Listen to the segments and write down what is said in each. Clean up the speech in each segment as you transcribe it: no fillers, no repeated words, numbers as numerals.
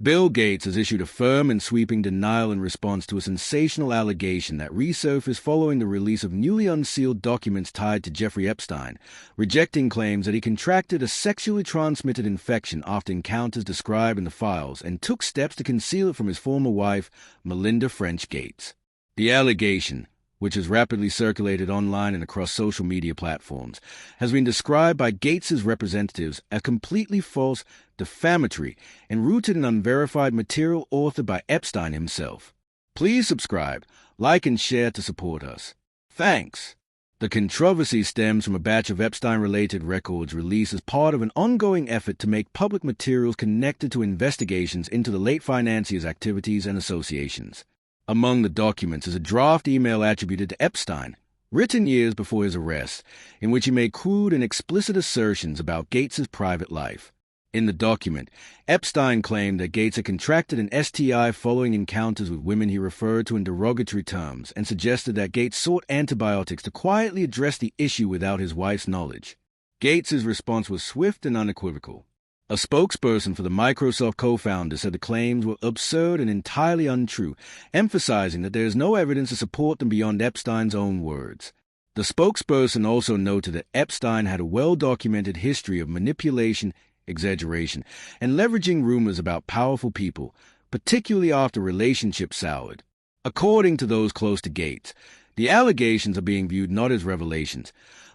Bill Gates has issued a firm and sweeping denial in response to a sensational allegation that resurfaced following the release of newly unsealed documents tied to Jeffrey Epstein, rejecting claims that he contracted a sexually transmitted infection after encounters described in the files and took steps to conceal it from his former wife, Melinda French Gates. The allegation, which has rapidly circulated online and across social media platforms, has been described by Gates's representatives as completely false, defamatory, and rooted in unverified material authored by Epstein himself. Please subscribe, like, and share to support us. Thanks. The controversy stems from a batch of Epstein-related records released as part of an ongoing effort to make public materials connected to investigations into the late financier's activities and associations. Among the documents is a draft email attributed to Epstein, written years before his arrest, in which he made crude and explicit assertions about Gates's private life. In the document, Epstein claimed that Gates had contracted an STI following encounters with women he referred to in derogatory terms and suggested that Gates sought antibiotics to quietly address the issue without his wife's knowledge. Gates's response was swift and unequivocal. A spokesperson for the Microsoft co-founder said the claims were absurd and entirely untrue, emphasizing that there is no evidence to support them beyond Epstein's own words. The spokesperson also noted that Epstein had a well-documented history of manipulation, exaggeration, and leveraging rumors about powerful people, particularly after relationships soured. According to those close to Gates, the allegations are being viewed not as revelations,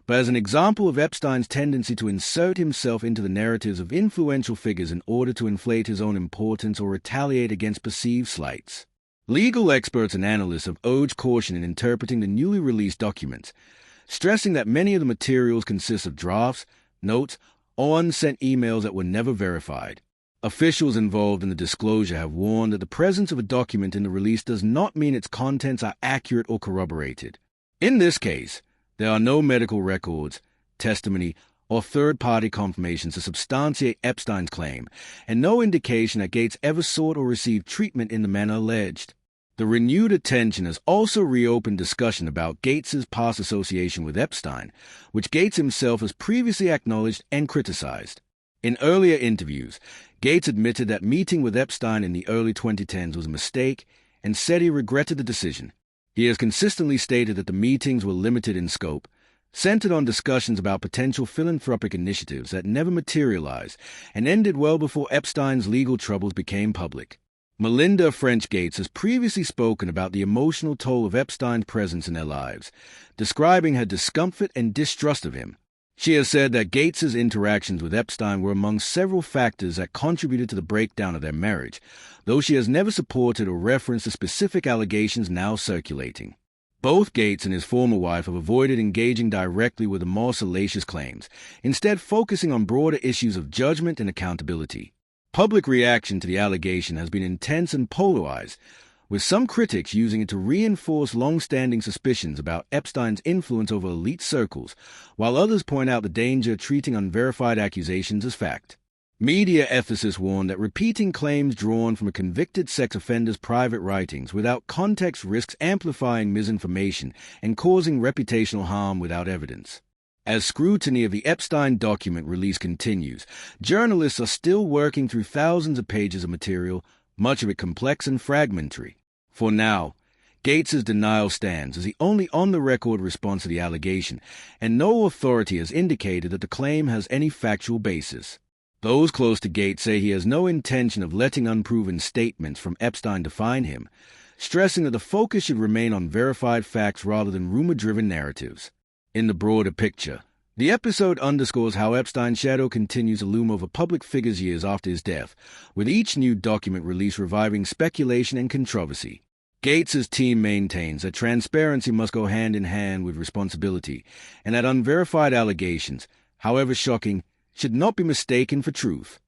but as an example of Epstein's tendency to insert himself into the narratives of influential figures in order to inflate his own importance or retaliate against perceived slights. Legal experts and analysts have urged caution in interpreting the newly released documents, stressing that many of the materials consist of drafts, notes, or unsent emails that were never verified. Officials involved in the disclosure have warned that the presence of a document in the release does not mean its contents are accurate or corroborated. In this case, there are no medical records, testimony, or third-party confirmations to substantiate Epstein's claim, and no indication that Gates ever sought or received treatment in the manner alleged. The renewed attention has also reopened discussion about Gates's past association with Epstein, which Gates himself has previously acknowledged and criticized. In earlier interviews, Gates admitted that meeting with Epstein in the early 2010s was a mistake and said he regretted the decision. He has consistently stated that the meetings were limited in scope, centered on discussions about potential philanthropic initiatives that never materialized and ended well before Epstein's legal troubles became public. Melinda French Gates has previously spoken about the emotional toll of Epstein's presence in their lives, describing her discomfort and distrust of him. She has said that Gates's interactions with Epstein were among several factors that contributed to the breakdown of their marriage, though she has never supported or referenced the specific allegations now circulating. Both Gates and his former wife have avoided engaging directly with the more salacious claims, instead focusing on broader issues of judgment and accountability. Public reaction to the allegation has been intense and polarized, with some critics using it to reinforce long-standing suspicions about Epstein's influence over elite circles, while others point out the danger of treating unverified accusations as fact. Media ethicists warn that repeating claims drawn from a convicted sex offender's private writings without context risks amplifying misinformation and causing reputational harm without evidence. As scrutiny of the Epstein document release continues, journalists are still working through thousands of pages of material, much of it complex and fragmentary. For now, Gates's denial stands as the only on-the-record response to the allegation, and no authority has indicated that the claim has any factual basis. Those close to Gates say he has no intention of letting unproven statements from Epstein define him, stressing that the focus should remain on verified facts rather than rumor-driven narratives. In the broader picture, the episode underscores how Epstein's shadow continues to loom over public figures years after his death, with each new document release reviving speculation and controversy. Gates's team maintains that transparency must go hand in hand with responsibility, and that unverified allegations, however shocking, should not be mistaken for truth.